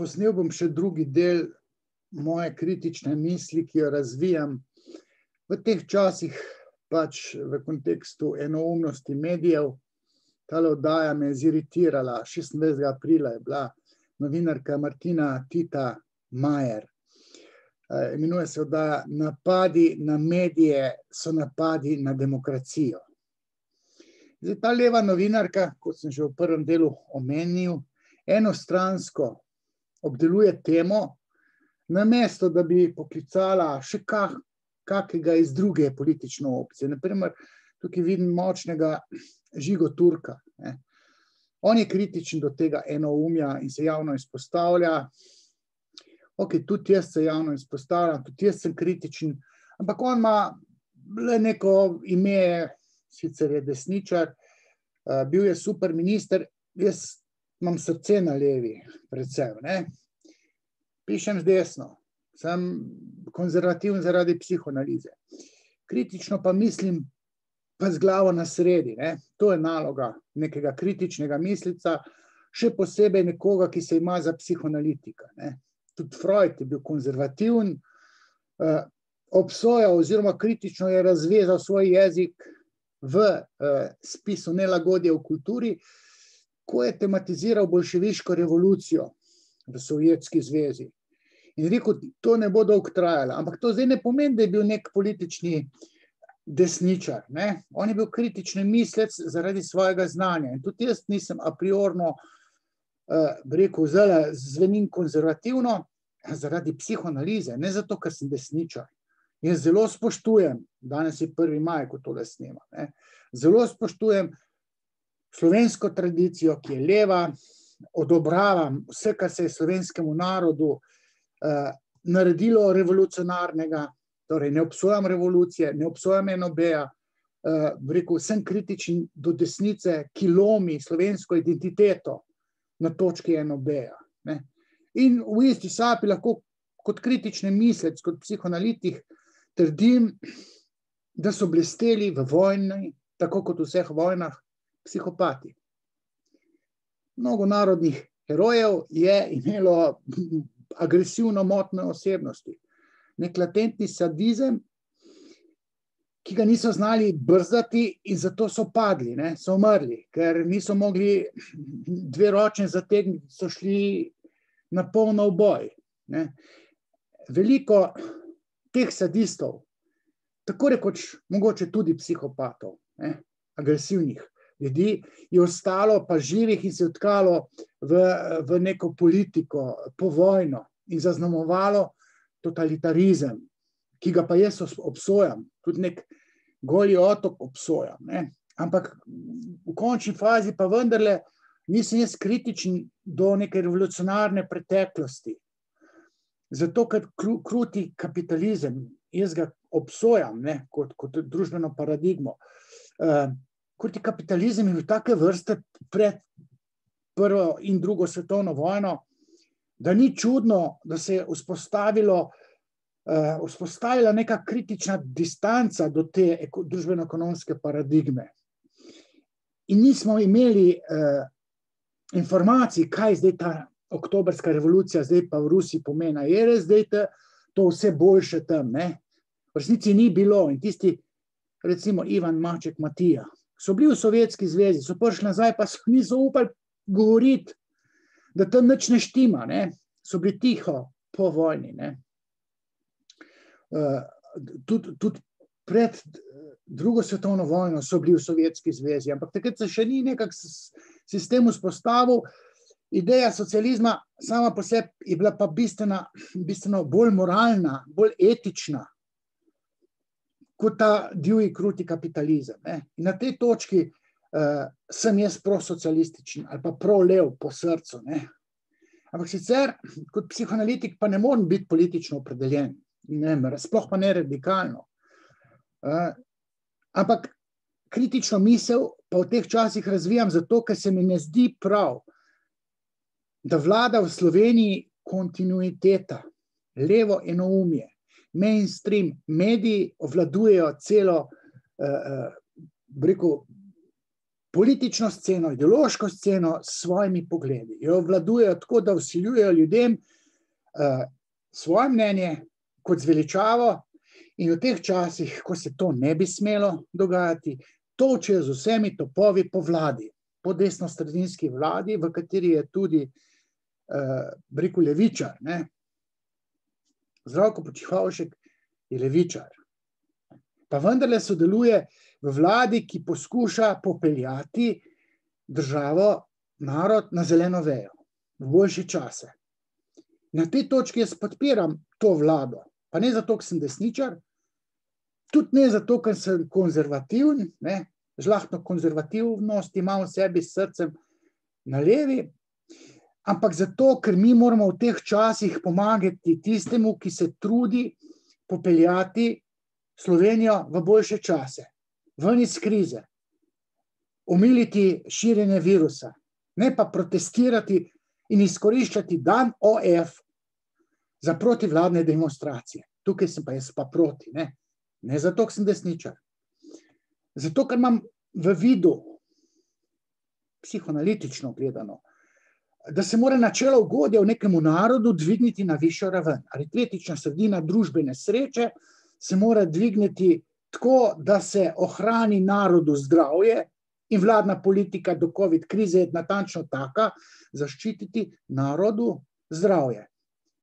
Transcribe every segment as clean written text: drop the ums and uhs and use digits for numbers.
posnel bom še drugi del moje kritične misli, ki jo razvijam v teh časih, pač v kontekstu enoumnosti medijev. Tale oddaja me je ziritirala. 26. aprila je bila novinarka Martina Tita Majer. Imenuje se oddaja Napadi na medije so napadi na demokracijo. Zdaj, ta leva novinarka, kot sem že v prvem delu omenil, enostransko obdeluje temo, namesto da bi poklicala še kakega iz druge politične opcije. Naprimer, tukaj vidim močnega Žigo Turka. On je kritičen do tega enoumja in se javno izpostavlja. Ok, tudi jaz se javno izpostavljam, tudi jaz sem kritičen, ampak on ima le neko ime, sicer je desničar, bil je super minister, jaz imam srce na levi, predvsem, ne. Pišem z desno, sem konzervativen zaradi psihoanalize. Kritično pa mislim, pa z glavo na sredi, ne. To je naloga nekega kritičnega mislica, še posebej nekoga, ki se ima za psihoanalitika, ne. Tudi Freud je bil konzervativen, obsojal oziroma kritično je razvezal svoj jezik v spisu Nelagodje v kulturi, ko je tematiziral boljševiško revolucijo v Sovjetski zvezi. In rekel, to ne bo dolgo trajalo, ampak to zdaj ne pomeni, da je bil nek politični desničar, ne. On je bil kritični mislec zaradi svojega znanja. In tudi jaz nisem a priorno rekel, zdaj zvenim konzervativno, zaradi psihoanalize, ne zato, ker sem desničar. Jaz zelo spoštujem, danes je 1. maj, ko tole snemam, ne, zelo spoštujem slovensko tradicijo, ki je leva, odobravam vse, kar se je slovenskemu narodu naredilo revolucionarnega, torej ne obsojam revolucije, ne obsojam NOB-ja, rekel, sem kritičen do desnice, ki lomi slovensko identiteto na točki NOB-ja, ne. In v isti sapi lahko kot kritični mislec, kot psihoanalitik trdim, da so blesteli v vojni, tako kot v vseh vojnah, psihopati. Mnogo narodnih herojev je imelo agresivno motnjo osebnosti. Nek latentni sadizem, ki ga niso znali brzdati in zato so padli, ne, so umrli, ker niso mogli dve ročne zategniti, so šli na polno v boj, ne. Veliko teh sadistov, tako rekoč mogoče tudi psihopatov, ne, agresivnih ljudi, je ostalo pa živih in se utkalo v neko politiko povojno in zaznamovalo totalitarizem, ki ga pa jaz obsojam, tudi nek Goli otok obsojam, ne. Ampak v končni fazi pa vendarle nisem jaz kritičen do neke revolucionarne preteklosti. Zato, ker kruti kapitalizem, jaz ga obsojam, ne, kot družbeno paradigmo. Kruti kapitalizem je bil take vrste pred prvo in drugo svetovno vojno, da ni čudno, da se je vzpostavila neka kritična distanca do te družbeno-ekonomske paradigme. In nismo imeli informacij, kaj zdaj ta oktobrska revolucija zdaj pa v Rusiji pomeni. Je res zdaj to vse boljše tam, ne? V resnici ni bilo in tisti, recimo Ivan Maček Matija, so bili v Sovjetski zvezi, so prišli nazaj, pa niso upali govoriti, da tam nič ne štima, ne? So bili tiho po vojni, ne? Tudi pred drugo svetovno vojno so bili v Sovjetski zvezi, ampak takrat se še ni nekak sistem vzpostavil. Ideja socializma sama po sebi je bila pa bistveno bolj moralna, bolj etična kot ta divji kruti kapitalizem, ne. In na tej točki sem jaz prosocialističen ali pa prolev po srcu, ne. Ampak sicer kot psihoanalitik pa ne morem biti politično opredeljen, ne, sploh pa ne radikalno. Ampak kritično misel pa v teh časih razvijam zato, ker se mi ne zdi prav, da vlada v Sloveniji kontinuiteta, levo enoumje, mainstream mediji obvladujejo celo, rekel, politično sceno, ideološko sceno s svojimi pogledi. Jo obvladujejo tako, da vsiljujejo ljudem svoje mnenje kot zveličavo in v teh časih, ko se to ne bi smelo dogajati, točejo z vsemi topovi po vladi, po desno-sredinski vladi, v kateri je tudi rekel levičar. Ne? Zdravko Počivalšek je levičar. Pa vendarle sodeluje v vladi, ki poskuša popeljati državo, narod na zeleno vejo, v boljše čase. Na tej točki jaz podpiram to vlado, pa ne zato, ker sem desničar, tudi ne zato, ker sem konzervativn, ne, žlahtno konzervativnost imam v sebi s srcem na levi, ampak zato, ker mi moramo v teh časih pomagati tistemu, ki se trudi popeljati Slovenijo v boljše čase, ven iz krize, omiliti širjenje virusa, ne pa protestirati in izkoriščati dan OF za protivladne demonstracije. Tukaj sem pa jaz pa proti, ne zato, ker sem desničar. Zato, ker imam v vidu, psihoanalitično gledano, da se mora načelo ugodja v nekemu narodu dvigniti na višjo raven. Aritmetična sredina družbene sreče se mora dvigniti tako, da se ohrani narodu zdravje in vladna politika do COVID krize je natančno taka, zaščititi narodu zdravje.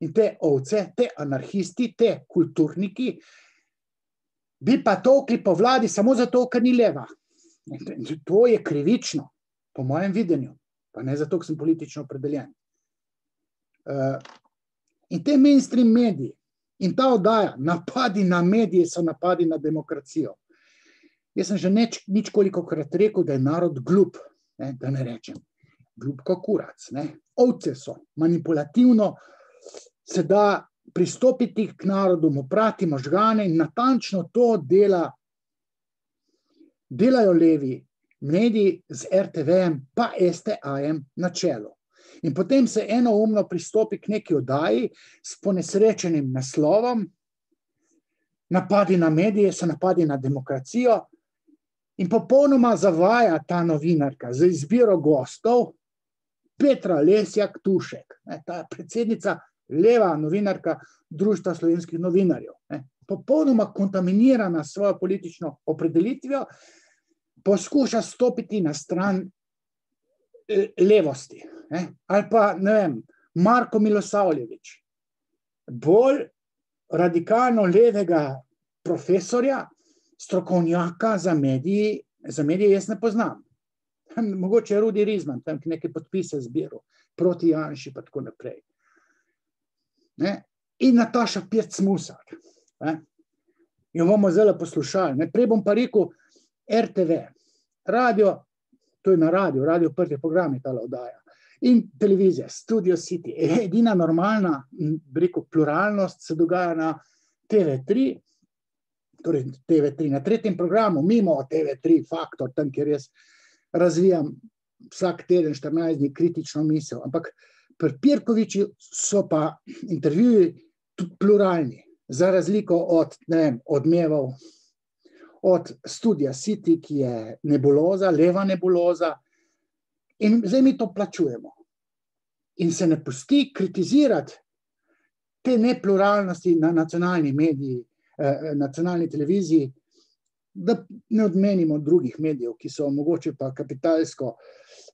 In te ovce, te anarhisti, te kulturniki bi pa tolkli po vladi samo zato, ker ni leva. To je krivično, po mojem videnju, pa ne zato, ker sem politično opredeljen. In te mainstream mediji in ta oddaja, napadi na medije so napadi na demokracijo. Jaz sem že ničkolikokrat rekel, da je narod glup, da ne rečem, glup kot kurac. Ovce so, manipulativno se da pristopiti k narodu, mu prati možgane in natančno to delajo levi mediji z RTV-jem pa STA-jem na čelu. In potem se enoumno pristopi k neki oddaji s ponesrečenim naslovom, napadi na medije so napadi na demokracijo in popolnoma zavaja ta novinarka z izbiro gostov Petra Lesjak Tušek, ta predsednica, leva novinarka Društva slovenskih novinarjev, popolnoma kontaminirana s svojo politično opredelitvijo, poskuša stopiti na stran levosti. Ali pa, ne vem, Marko Milosavljević, bolj radikalno levega profesorja, strokovnjaka za medije jaz ne poznam. Mogoče Rudi Rizman, tam neke podpise zbiral, proti Janši pa tako naprej. In Nataša Pirc-Musar. Jo bomo zdaj poslušali. Prej bom pa rekel RTV, radio, to je na radio prvi program je tale oddaja, in televizija, Studio City. Edina normalna, rekel, pluralnost se dogaja na TV3, torej TV3, na tretjem programu, mimo TV3 Faktor, tam, kjer jaz razvijam vsak teden 14 dni kritično misel, ampak pri Pirkoviču so pa intervjuji tudi pluralni, za razliko od, ne vem, Odmevov, od Studia City, ki je nebuloza, leva nebuloza, in zdaj mi to plačujemo. In se ne pusti kritizirati te nepluralnosti na nacionalni mediji, nacionalni televiziji, da ne odmenimo drugih medijev, ki so mogoče pa kapitalsko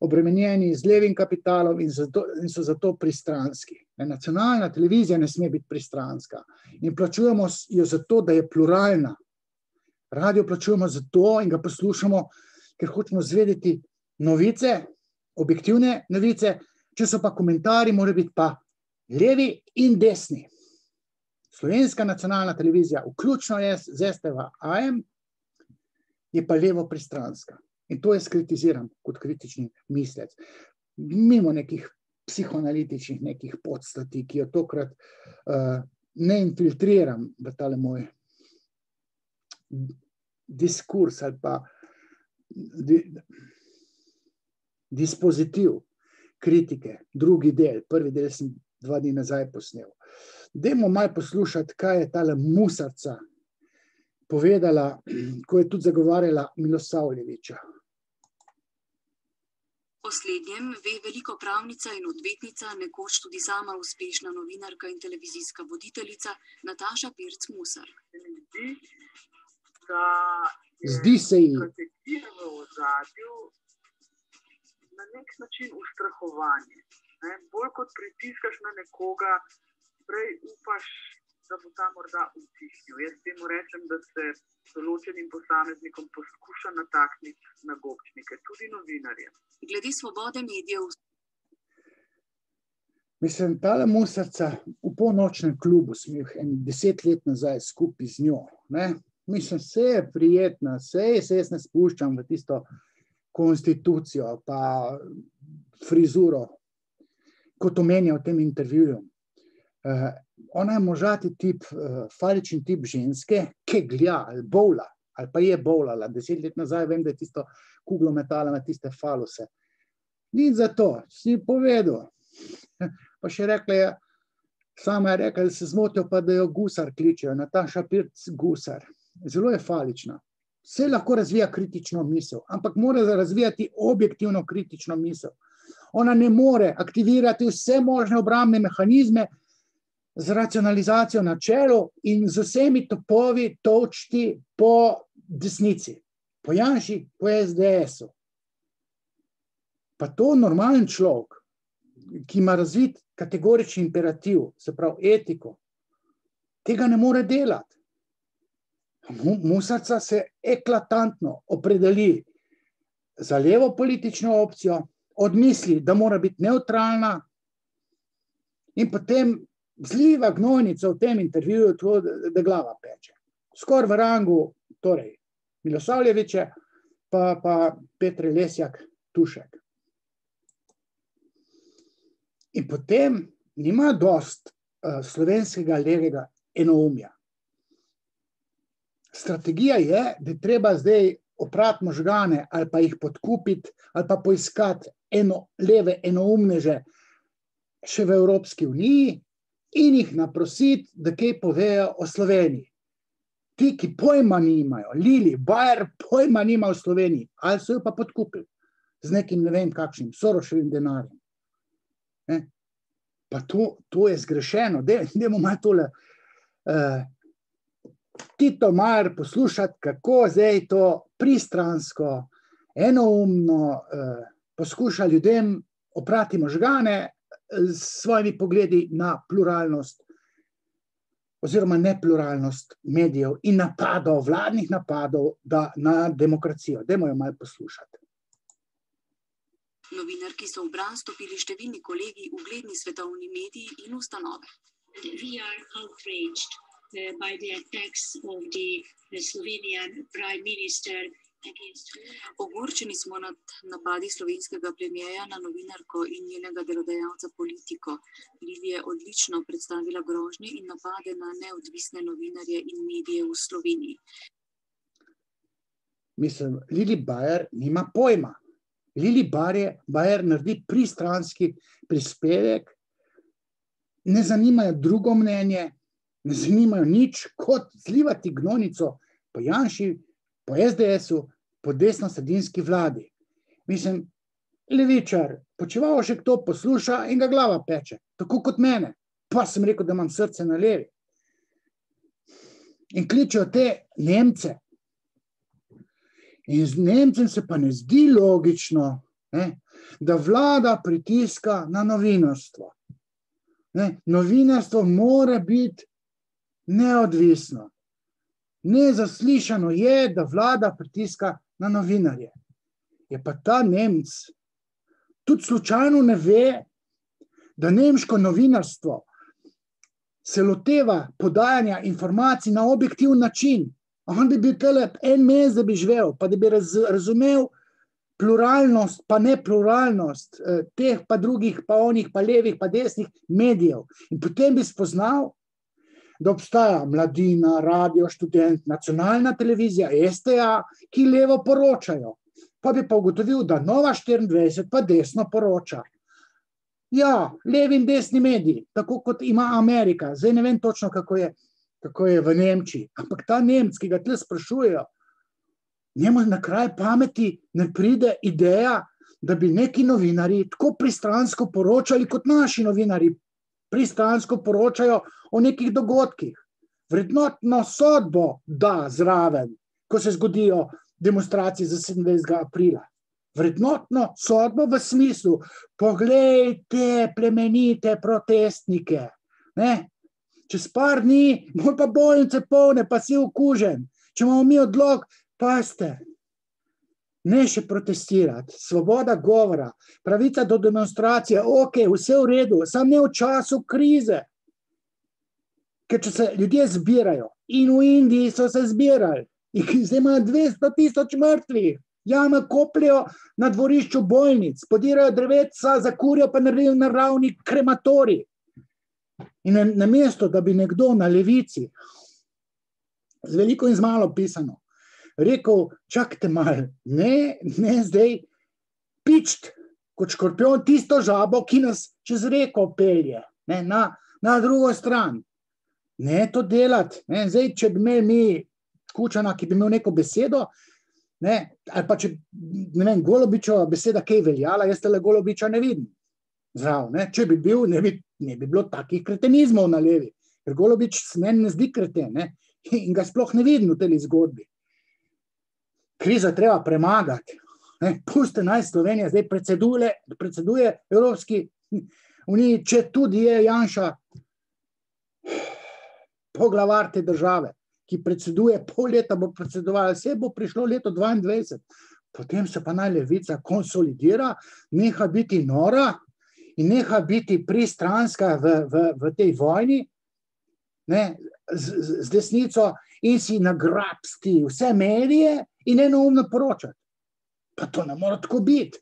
obremenjeni z levim kapitalom in so zato pristranski. Nacionalna televizija ne sme biti pristranska. In plačujemo jo zato, da je pluralna. Radio plačujemo zato in ga poslušamo, ker hočemo zvedeti novice, objektivne novice, če so pa komentarji, mora biti pa levi in desni. Slovenska nacionalna televizija, vključno z STV AM, je pa levo pristranska. In to jaz kritiziram kot kritični mislec. Mimo nekih psihoanalitičnih nekih podstati, ki jo tokrat ne infiltriram v tale moj diskurs ali pa dispozitiv kritike, drugi del, prvi del sem 2 dni nazaj posnel. Dajmo malo poslušati, kaj je tale Musarca povedala, ko je tudi zagovarjala Milosavljevića. O slednjem ve veliko pravnica in odvetnica, nekoč tudi sama uspešna novinarka in televizijska voditeljica Nataša Pirc Musar. Zdi se ji. Strategija v ozadju na nek način ustrahovanje. Bolj kot pritiskaš na nekoga, prej upaš, da bo ta morda utihnil. Jaz temu rečem, da se določenim posameznikom poskuša natakniti na gobčnike, tudi novinarje. Glede svobode medijev. Mislim, tale Musarca v polnočnem klubu sem jih 10 let nazaj skupaj z njo. Ne? Mislim, vse je prijetna, vse se jaz ne spuščam v tisto konstitucijo pa frizuro, kot omenja v tem intervjuju. Ona je možati tip, falični tip ženske, keglja ali bowla, ali pa je bowlala. 10 let nazaj vem, da je tisto kuglo metala na tiste faluse. Nič za to, si povedal. Pa še rekla je, sama je rekla, da se zmotil, pa da jo Gusar kličejo, Nataša Pirc Gusar. Zelo je falična. Vse lahko razvija kritično misel, ampak mora razvijati objektivno kritično misel. Ona ne more aktivirati vse možne obrambne mehanizme z racionalizacijo na čelu in z vsemi topovi točti po desnici, po Janši, po SDS-u. Pa to normalen človek, ki ima razvit kategorični imperativ, se pravi etiko, tega ne more delati. Musarca se eklatantno opredeli za levo politično opcijo, odmisli, da mora biti neutralna in potem zliva gnojnico v tem intervjuju, da glava peče. Skoraj v rangu, torej Milosavljevića, pa Petre Lesjak Tušek. In potem nima dost slovenskega levega enoumja. Strategija je, da je treba zdaj oprati možgane ali pa jih podkupiti ali pa poiskati leve enoumneže še v Evropski uniji in jih naprositi, da kaj povejo o Sloveniji. Ti, ki pojma nimajo, Lili Bajer pojma nima o Sloveniji, ali so jo pa podkupili z nekim ne vem kakšnim Soroševim denarjem. Pa to je zgrešeno. Dajmo malo tole Tito Majer poslušati, kako zdaj to pristransko, enoumno poskuša ljudem oprati možgane s svojimi pogledi na pluralnost oziroma nepluralnost medijev in napadov, vladnih napadov na demokracijo. Dajmo jo malo poslušati. Novinarki so v bran stopili številni kolegi, ugledni svetovni mediji in ustanove. We are outraged by the attacks of the Slovenian Prime Minister against her. Ogorčeni smo nad napadi slovenskega premierja na novinarko in njenega delodajalca Politiko. Lili je odlično predstavila grožnje in napade na neodvisne novinarje in medije v Sloveniji. Mislim, Lili Bajer nima pojma. Lili Bajer naredi pristranski prispevek, ne zanimajo drugo mnenje, ne zanimajo nič, kot zlivati gnojnico po Janši, po SDS-u, po desnosredinski vladi. Mislim, levičar, Počivalšek to posluša in ga glava peče, tako kot mene. Pa sem rekel, da imam srce na levi. In kličejo te Nemce. In z Nemcem se pa ne zdi logično, da vlada pritiska na novinarstvo. Novinarstvo mora biti neodvisno. Nezaslišano je, da vlada pritiska na novinarje. Je pa ta Nemc tudi slučajno ne ve, da nemško novinarstvo se loteva podajanja informacij na objektivni način. On bi bil tele en mesec, da bi živel, pa da bi razumel pluralnost, pa nepluralnost teh, pa drugih, pa onih, pa levih, pa desnih medijev. In potem bi spoznal, da obstaja Mladina, Radio Študent, nacionalna televizija, STA, ki levo poročajo. Pa bi pa ugotovil, da Nova 24 pa desno poroča. Ja, levi in desni mediji, tako kot ima Amerika. Zdaj ne vem točno, kako je v Nemčiji. Ampak ta Nemc, ki ga tle sprašujejo, njemu na kraj pameti ne pride ideja, da bi neki novinari tako pristransko poročali, kot naši novinari pristransko poročajo o nekih dogodkih. Vrednotno sodbo da zraven, ko se zgodijo demonstracije za 27. aprila. Vrednotno sodbo v smislu, poglejte plemenite protestnike. Ne? Čez par dni, moj pa bolnice polne, pa si okužen. Če imamo mi odlog, pazite, ne še protestirati, svoboda govora, pravica do demonstracije, ok, vse v redu, samo ne v času krize. Ker če se ljudje zbirajo, in v Indiji so se zbirali, in zdaj imajo 200,000 mrtvih, jame kopljajo na dvorišču bolnic, podirajo dreveca, zakurijo pa naredijo naravni krematorij. In namesto, da bi nekdo na levici, z veliko in z malo pisano, rekel, čakajte malo, ne zdaj pičt kot škorpion tisto žabo, ki nas čez reko pelje, ne, na drugo stran. Ne to delati. Ne. Zdaj, če bi imeli mi Kučana, ki bi imel neko besedo, ne, ali pa če, ne vem, Golobičeva beseda kaj veljala, jaz tele Golobiča ne vidim. Zdrav, ne. Če bi bil, ne bi bilo takih kretenizmov na levi. Ker Golobič se meni ne zdi kreten, ne. In ga sploh ne vidim v tej zgodbi. Krizo je treba premagati. Puste naj Slovenija zdaj predseduje Evropski uniji, če tudi je Janša poglavar te države, ki predseduje pol leta, bo predsedovala, vse bo prišlo leto 2022. Potem se pa naj levica konsolidira, neha biti nora in neha biti pristranska v tej vojni, ne, z desnico in si nagrabsti vse medije in enoumno poročati. Pa to ne mora tako biti.